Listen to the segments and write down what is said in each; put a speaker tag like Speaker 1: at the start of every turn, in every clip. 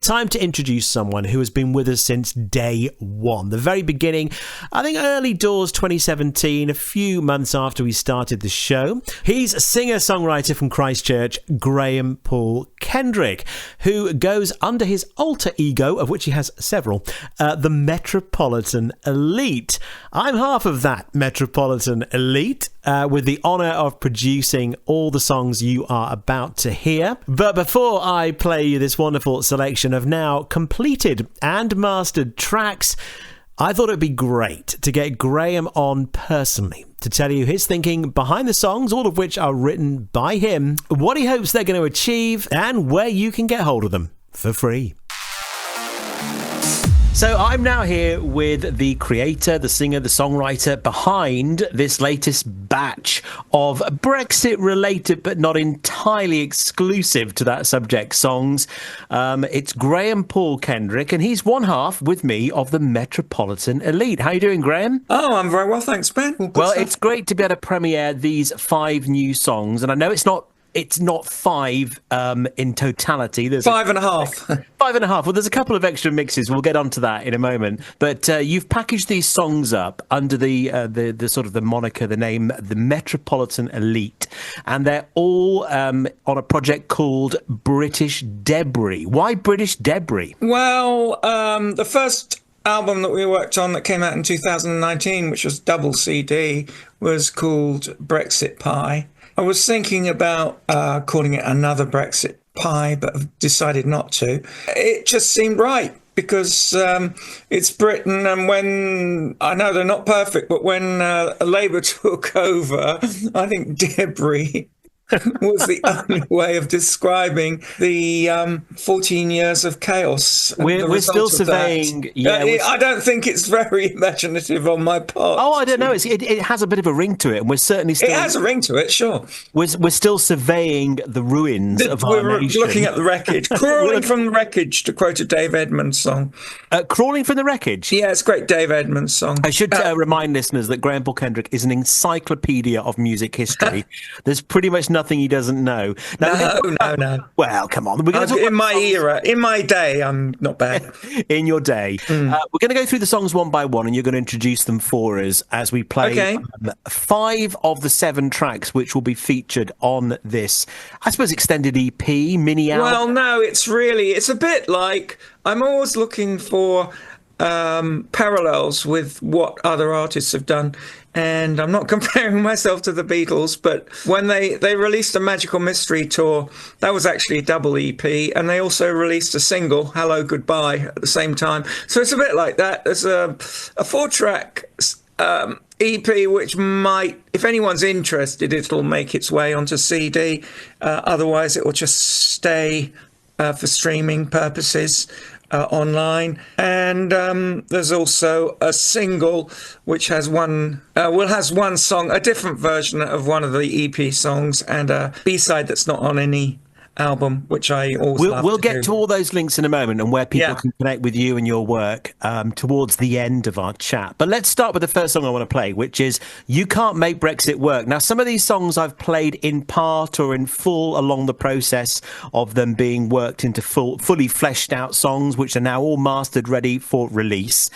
Speaker 1: Time to introduce someone who has been with us since day one, the very beginning, I think early doors 2017, a few months after we started the show. He's a singer-songwriter from Christchurch, Graham Paul Kendrick, who goes under his alter ego, of which he has several, the Metropolitan Elite. I'm half of that Metropolitan Elite, with the honour of producing all the songs you are about to hear. But before I play you this wonderful selection of now completed and mastered tracks, I thought it'd be great to get Graham on personally to tell you his thinking behind the songs, all of which are written by him, what he hopes they're going to achieve, and where you can get hold of them for free. So I'm now here with the creator, the singer, the songwriter behind this latest batch of Brexit-related but not entirely exclusive to that subject songs. It's Graham Paul Kendrick, and he's one half with me of the Metropolitan Elite. How are you doing, Graham?
Speaker 2: Oh, I'm very well, thanks, Ben.
Speaker 1: Well, it's great to be able to premiere these 5 new songs, and I know it's not 5 in totality. There's
Speaker 2: 5.5.
Speaker 1: 5.5. Well, there's a couple of extra mixes. We'll get onto that in a moment. But you've packaged these songs up under the sort of the moniker, the name, the Metropolitan Elite, and they're all on a project called British Debris. Why British Debris?
Speaker 2: Well, the first album that we worked on that came out in 2019, which was double CD, was called Brexit Pie. I was thinking about calling it Another Brexit Pie, but I've decided not to. It just seemed right because it's Britain, and when, I know they're not perfect, but when Labour took over, I think debris was the only way of describing the 14 years of chaos.
Speaker 1: We're still surveying.
Speaker 2: I don't think it's very imaginative on my part.
Speaker 1: Oh, I don't know. It has a bit of a ring to it, and we're certainly still.
Speaker 2: It has a ring to it, sure.
Speaker 1: We're still surveying the ruins of our nation.
Speaker 2: We're looking at the wreckage, crawling from the wreckage, to quote a Dave Edmunds song.
Speaker 1: Crawling from the wreckage.
Speaker 2: Yeah, it's a great Dave Edmunds song.
Speaker 1: I should remind listeners that Graham Paul Kendrick is an encyclopedia of music history. There's pretty much nothing he doesn't know.
Speaker 2: Now, no.
Speaker 1: Well, come on.
Speaker 2: In my era, in my day, I'm not bad.
Speaker 1: In your day. We're going to go through the songs one by one, and you're going to introduce them for us as we play 5 of the 7 tracks which will be featured on this, I suppose, extended EP, mini album.
Speaker 2: Well, no, it's a bit like, I'm always looking for parallels with what other artists have done, and I'm not comparing myself to the Beatles, but when they released a Magical Mystery Tour, that was actually a double EP, and they also released a single, Hello Goodbye, at the same time. So it's a bit like that. There's a 4-track EP which might, if anyone's interested, it'll make its way onto CD, otherwise it will just stay for streaming purposes online. And there's also a single which has one song, a different version of one of the EP songs, and a B-side that's not on any album, which I always love.
Speaker 1: We'll get to all those links in a moment, and where people can connect with you and your work towards the end of our chat. But let's start with the first song I want to play, which is You Can't Make Brexit Work. Now, some of these songs I've played in part or in full along the process of them being worked into fully fleshed out songs, which are now all mastered, ready for release.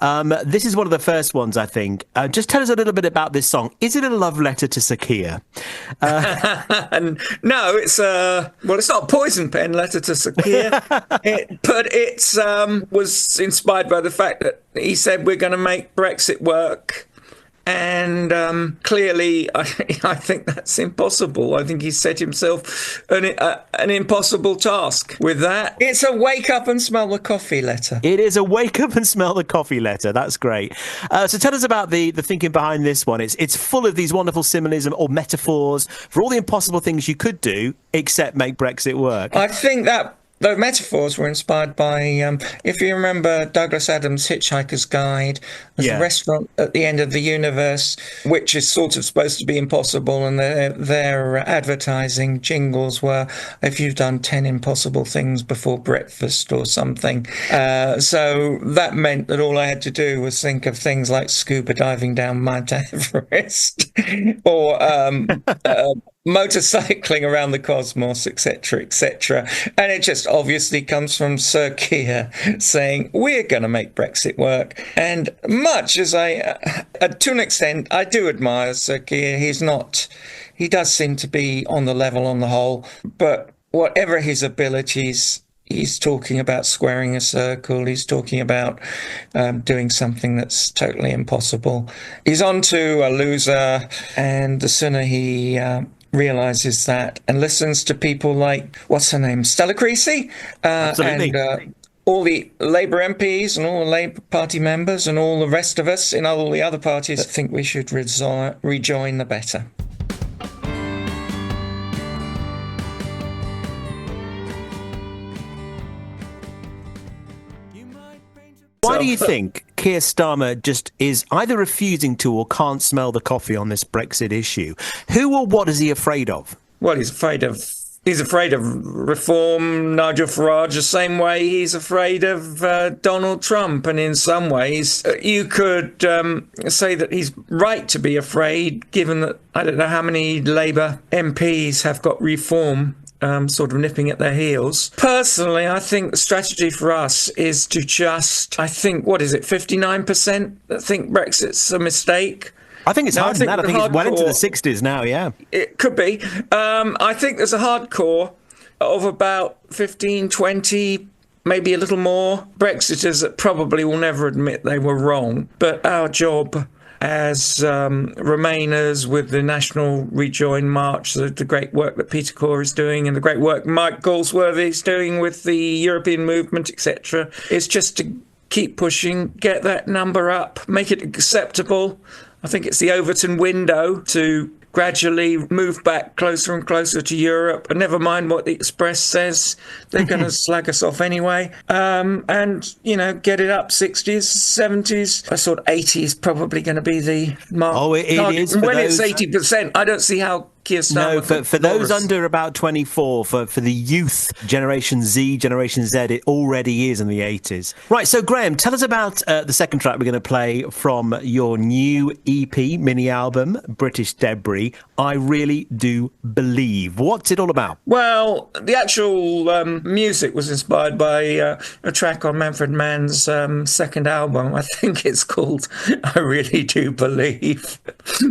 Speaker 1: This is one of the first ones, I think. Just tell us a little bit about this song. Is it a love letter to Sakia?
Speaker 2: No, it's not a Poison Pen letter to Sakia, but it's was inspired by the fact that he said we're going to make Brexit work. And clearly, I think that's impossible. I think he set himself an impossible task with that. It's a wake up and smell the coffee letter.
Speaker 1: It is a wake up and smell the coffee letter. That's great. So tell us about the thinking behind this one. It's full of these wonderful symbolism or metaphors for all the impossible things you could do except make Brexit work.
Speaker 2: I think that the metaphors were inspired by, if you remember Douglas Adams' Hitchhiker's Guide, there's a restaurant at the end of the universe, which is sort of supposed to be impossible, and their advertising jingles were, if you've done 10 impossible things before breakfast or something. So that meant that all I had to do was think of things like scuba diving down Mount Everest or motorcycling around the cosmos, etc., etc. And it just obviously comes from Sir Keir saying, we're going to make Brexit work. And much as to an extent, I do admire Sir Keir. He does seem to be on the level on the whole, but whatever his abilities, he's talking about squaring a circle. He's talking about doing something that's totally impossible. He's on to a loser, and the sooner he realises that and listens to people like, what's her name, Stella Creasy?
Speaker 1: Absolutely.
Speaker 2: And all the Labour MPs and all the Labour Party members and all the rest of us in all the other parties, I think we should rejoin, the better.
Speaker 1: Why do you think Keir Starmer just is either refusing to or can't smell the coffee on this Brexit issue? Who or what is he afraid of?
Speaker 2: Well, he's afraid of reform, Nigel Farage, the same way he's afraid of Donald Trump. And in some ways, you could say that he's right to be afraid, given that I don't know how many Labour MPs have got reform sort of nipping at their heels. Personally, I think the strategy for us is to just, 59% that think Brexit's a mistake.
Speaker 1: I think it's higher than that. I think it's well into the 60s now, yeah.
Speaker 2: It could be. I think there's a hardcore of about 15, 20, maybe a little more Brexiters that probably will never admit they were wrong. But our job as Remainers with the National Rejoin March, the great work that Peter Core is doing and the great work Mike Galsworthy is doing with the European movement, etc., is just to keep pushing, get that number up, make it acceptable. I think it's the Overton window to gradually move back closer and closer to Europe. And never mind what the Express says, they're going to slag us off anyway. And, get it up 60s, 70s. I thought 80s probably going to be the mark.
Speaker 1: Oh, it is.
Speaker 2: When it's 80%, I don't see how Keir Starmer...
Speaker 1: No, for those under about 24, for the youth, Generation Z, Generation Z, it already is in the 80s. Right, so Graham, tell us about the second track we're going to play from your new EP, mini-album, British Debris, I Really Do Believe. What's it all about?
Speaker 2: Well, the actual music was inspired by a track on Manfred Mann's second album. I think it's called I Really Do Believe.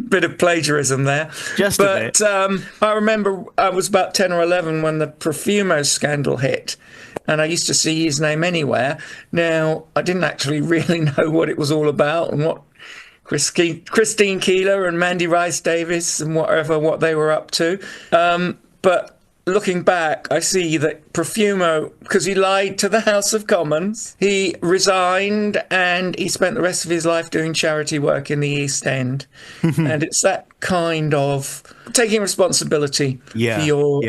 Speaker 2: Bit of plagiarism there.
Speaker 1: Just a bit.
Speaker 2: I remember I was about 10 or 11 when the Profumo scandal hit, and I used to see his name anywhere. Now, I didn't actually really know what it was all about and what Christine Keeler and Mandy Rice Davis and what they were up to. But looking back, I see that Profumo, because he lied to the House of Commons, he resigned and he spent the rest of his life doing charity work in the East End. And it's that kind of taking responsibility for your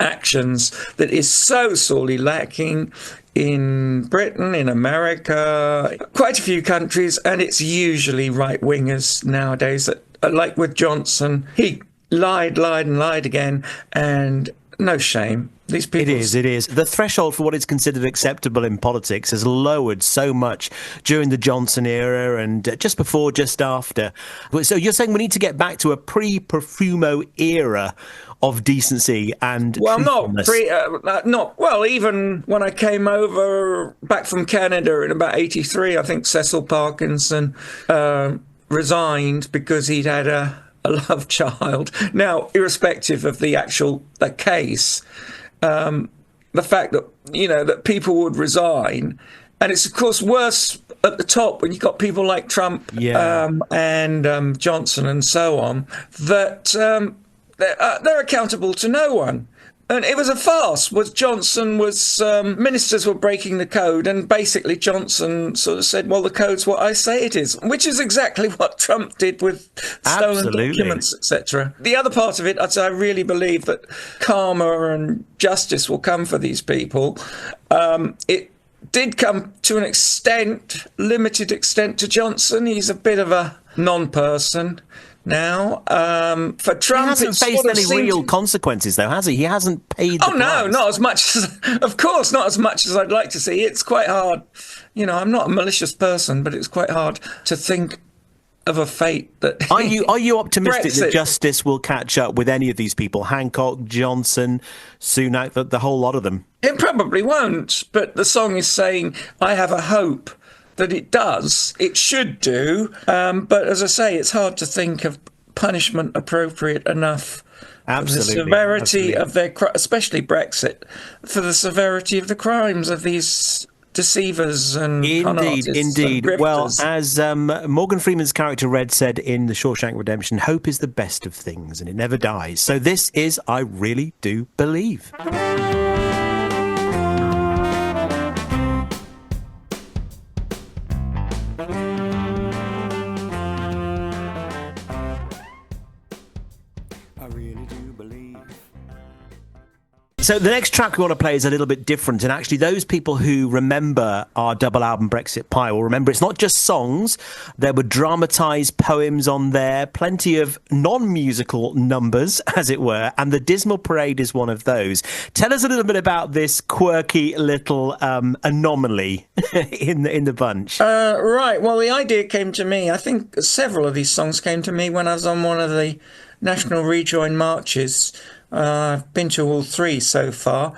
Speaker 2: actions that is so sorely lacking in Britain, in America, quite a few countries, and it's usually right-wingers nowadays that, like with Johnson, he lied and lied again, and no shame. These people...
Speaker 1: It is. The threshold for what is considered acceptable in politics has lowered so much during the Johnson era and just before, just after. So you're saying we need to get back to a pre-Profumo era of decency and truthfulness. Even when I came back from Canada in about 83, I think Cecil Parkinson resigned because he'd had a love child. Now, irrespective of the case, the fact that, that people would resign, and it's of course worse at the top when you've got people like Trump and Johnson and so on, that they're accountable to no one. And it was a farce. Ministers were breaking the code, and basically Johnson sort of said, well, the code's what I say it is, which is exactly what Trump did with stolen documents, etc. The other part of it, I really believe that karma and justice will come for these people. It did come to an extent, limited extent, to Johnson. He's a bit of a non-person now. For Trump, he hasn't faced any real consequences, though, has he? He hasn't paid the price.
Speaker 2: No, not as much as, of course, not as much as I'd like to see. It's quite hard. I'm not a malicious person, but it's quite hard to think of a fate that...
Speaker 1: Are you optimistic that
Speaker 2: Brexit.
Speaker 1: justice will catch up with any of these people? Hancock, Johnson, Sunak, the whole lot of them?
Speaker 2: It probably won't, but the song is saying, I have a hope that it does. It should do. But as I say, it's hard to think of punishment appropriate enough.
Speaker 1: Absolutely.
Speaker 2: The severity of their, especially Brexit, for the severity of the crimes of these deceivers and con artists
Speaker 1: Indeed.
Speaker 2: and
Speaker 1: Well,
Speaker 2: grifters.
Speaker 1: as Morgan Freeman's character Red said in The Shawshank Redemption, hope is the best of things and it never dies. So this is I Really Do Believe. I really do believe. So the next track we want to play is a little bit different, and actually those people who remember our double album Brexit Pie will remember it's not just songs. There were dramatised poems on there, plenty of non-musical numbers, as it were, and the Dismal Parade is one of those. Tell us a little bit about this quirky little anomaly in the bunch.
Speaker 2: Right, well, the idea came to me. I think several of these songs came to me when I was on one of the National Rejoin marches. I've been to all three so far,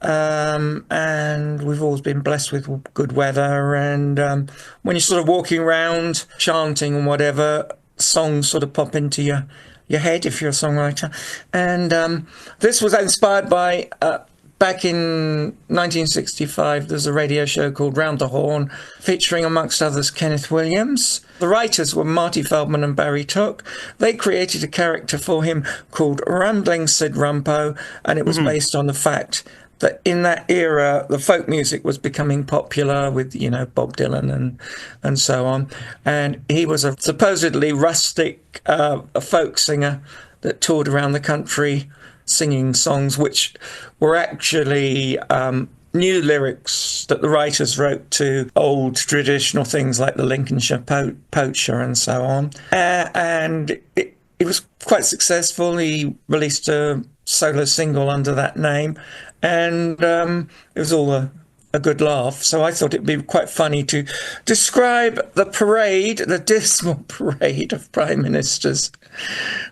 Speaker 2: and we've always been blessed with good weather. And when you're sort of walking around, chanting and whatever, songs sort of pop into your head if you're a songwriter. And this was inspired by... Back in 1965, there's a radio show called Round the Horn, featuring, amongst others, Kenneth Williams. The writers were Marty Feldman and Barry Took. They created a character for him called Rambling Sid Rumpo, and it was based on the fact that in that era, the folk music was becoming popular with, Bob Dylan and so on. And he was a supposedly rustic a folk singer that toured around the country singing songs which were actually new lyrics that the writers wrote to old traditional things like the Lincolnshire Poacher and so on. And it was quite successful. He released a solo single under that name, and it was all a good laugh. So I thought it'd be quite funny to describe the parade, the dismal parade of prime ministers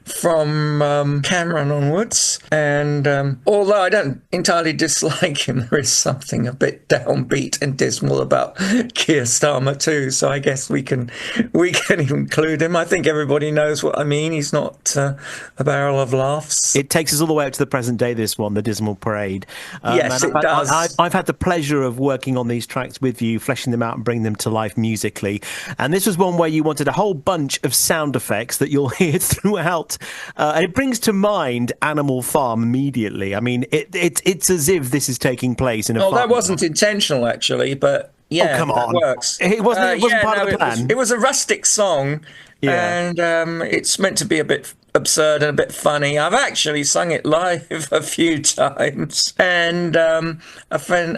Speaker 2: from Cameron onwards. And although I don't entirely dislike him, there is something a bit downbeat and dismal about Keir Starmer too. So I guess we can include him. I think everybody knows what I mean. He's not a barrel of laughs.
Speaker 1: It takes us all the way up to the present day, this one, the Dismal Parade.
Speaker 2: Yes, it does.
Speaker 1: I've had the pleasure of working on these tracks with you, fleshing them out and bringing them to life musically. And this was one where you wanted a whole bunch of sound effects that you'll hear throughout. And it brings to mind Animal Farm immediately. I mean, it's as if this is taking place in a farm.
Speaker 2: That wasn't intentional, actually, but yeah,
Speaker 1: come on.
Speaker 2: That works.
Speaker 1: It wasn't part of the plan.
Speaker 2: It was a rustic song, and it's meant to be a bit absurd and a bit funny. I've actually sung it live a few times, and a friend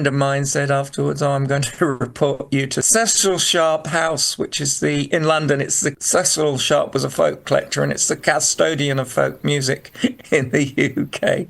Speaker 2: of mine said afterwards, I'm going to report you to Cecil Sharp House, which is in London. It's Cecil Sharp was a folk collector, and it's the custodian of folk music in the UK.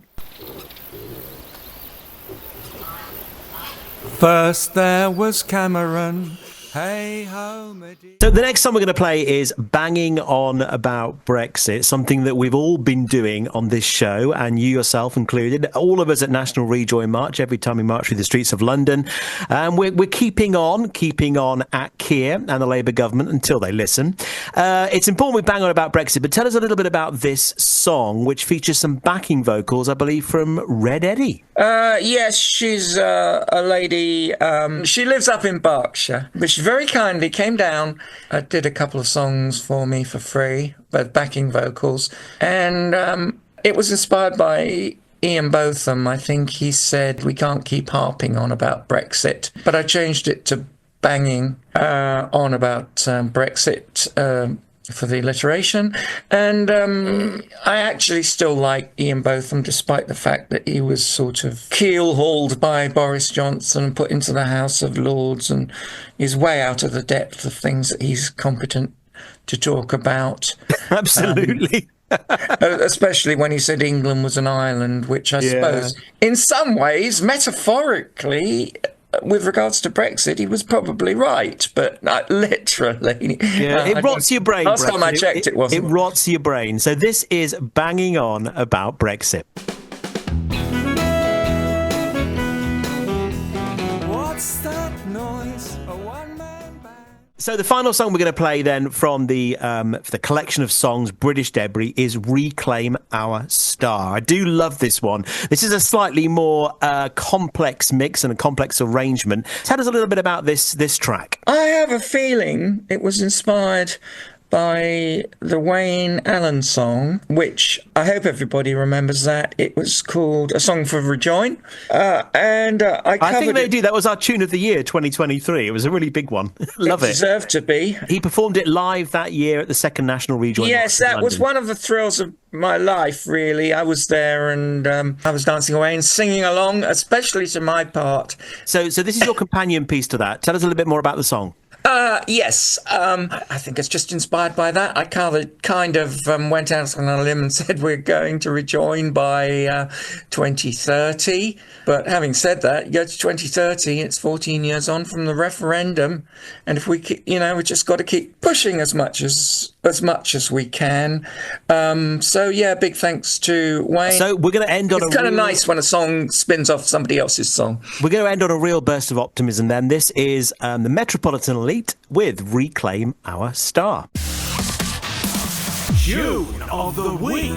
Speaker 3: First there was Cameron, hey ho, Medea.
Speaker 1: So the next song we're going to play is Banging On About Brexit, something that we've all been doing on this show, and you yourself included, all of us at National Rejoin March, every time we march through the streets of London. And we're keeping on at Keir and the Labour government until they listen. It's important we bang on about Brexit, but tell us a little bit about this song, which features some backing vocals, I believe, from Red Eddie.
Speaker 2: Yes, she's a lady. She lives up in Berkshire, but she very kindly came down, did a couple of songs for me for free, both backing vocals, and it was inspired by Ian Botham. I think he said we can't keep harping on about Brexit, but I changed it to banging on about Brexit for the alliteration. And I actually still like Ian Botham, despite the fact that he was sort of keel-hauled by Boris Johnson and put into the House of Lords and is way out of the depth of things that he's competent to talk about.
Speaker 1: Absolutely.
Speaker 2: Especially when he said England was an island, which I suppose in some ways, metaphorically, with regards to Brexit, he was probably right, but not literally.
Speaker 1: Yeah, it rots your brain.
Speaker 2: Last time I checked, it wasn't.
Speaker 1: It rots your brain. So this is Banging On About Brexit.
Speaker 3: What's that noise? A one-man band.
Speaker 1: So the final song we're going to play then from the collection of songs, British Debris, is Reclaim Our Star. I do love this one. This is a slightly more complex mix and a complex arrangement. Tell us a little bit about this track.
Speaker 2: I have a feeling it was inspired by the Wayne Allen song, which I hope everybody remembers that. It was called A Song for Rejoin. I
Speaker 1: think they do. That was our tune of the year, 2023. It was a really big one. Love it.
Speaker 2: It deserved to be.
Speaker 1: He performed it live that year at the Second National Rejoin.
Speaker 2: Yes, that was one of the thrills of my life, really. I was there and I was dancing away and singing along, especially to my part.
Speaker 1: So this is your companion piece to that. Tell us a little bit more about the song.
Speaker 2: Yes, I think it's just inspired by that. I kind of went out on a limb and said we're going to rejoin by 2030. But having said that, you go to 2030, it's 14 years on from the referendum, and if we, we just got to keep pushing as much as we can. So yeah, big thanks to Wayne.
Speaker 1: So we're going to end on
Speaker 2: it's kind of nice when a song spins off somebody else's song.
Speaker 1: We're going to end on a real burst of optimism then. This is the Metropolitan Elite with Reclaim Our Star.
Speaker 4: Tune of the Week.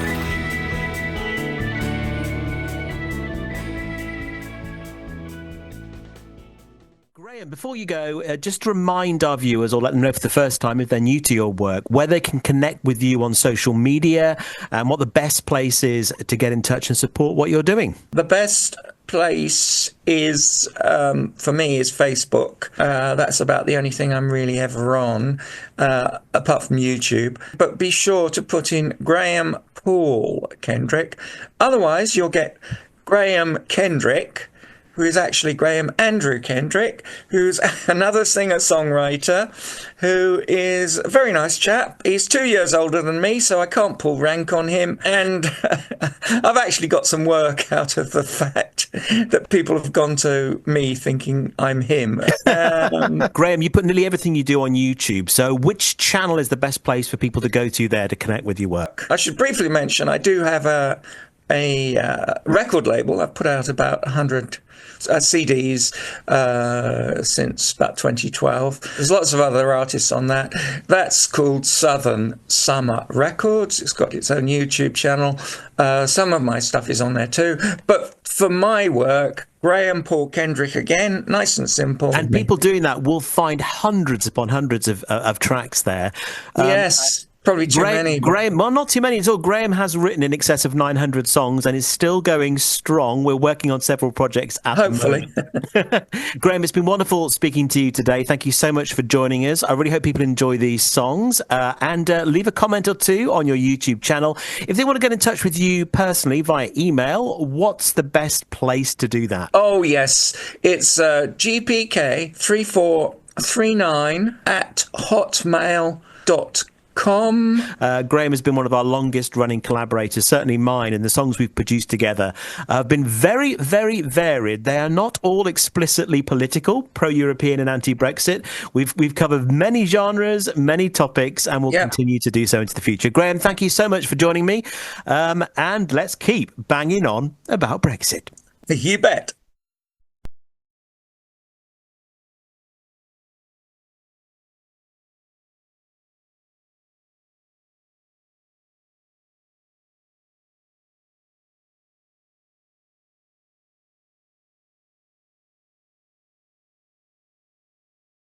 Speaker 1: Graham, before you go, just remind our viewers, or let them know for the first time if they're new to your work, where they can connect with you on social media and what the best place is to get in touch and support what you're doing.
Speaker 2: The best place is, for me, is Facebook. That's about the only thing I'm really ever on, apart from YouTube. But be sure to put in Graham Paul Kendrick. Otherwise, you'll get Graham Kendrick, who is actually Graham Andrew Kendrick, who's another singer-songwriter, who is a very nice chap. He's 2 years older than me, so I can't pull rank on him. And I've actually got some work out of the fact that people have gone to me thinking I'm him.
Speaker 1: Graham, you put nearly everything you do on YouTube. So which channel is the best place for people to go to there to connect with your work?
Speaker 2: I should briefly mention I do have a record label. I've put out about 100 CDs since about 2012. There's lots of other artists on that. That's called Southern Summer Records. It's got its own YouTube channel. Some of my stuff is on there too. But for my work, Graham Paul Kendrick again, nice and simple.
Speaker 1: And people doing that will find hundreds upon hundreds of tracks there.
Speaker 2: Yes. Probably too many.
Speaker 1: Graham, well, not too many at all. Graham has written in excess of 900 songs and is still going strong. We're working on several projects at
Speaker 2: Hopefully.
Speaker 1: the moment. Graham, it's been wonderful speaking to you today. Thank you so much for joining us. I really hope people enjoy these songs and leave a comment or two on your YouTube channel. If they want to get in touch with you personally via email, what's the best place to do that?
Speaker 2: Oh, yes. It's gpk3439@hotmail.com.
Speaker 1: Graham has been one of our longest running collaborators, certainly mine, and the songs we've produced together have been very, very varied. They are not all explicitly political, pro-European and anti-Brexit. We've covered many genres, many topics, and we'll continue to do so into the future. Graham, thank you so much for joining me, and let's keep banging on about Brexit.
Speaker 2: You bet.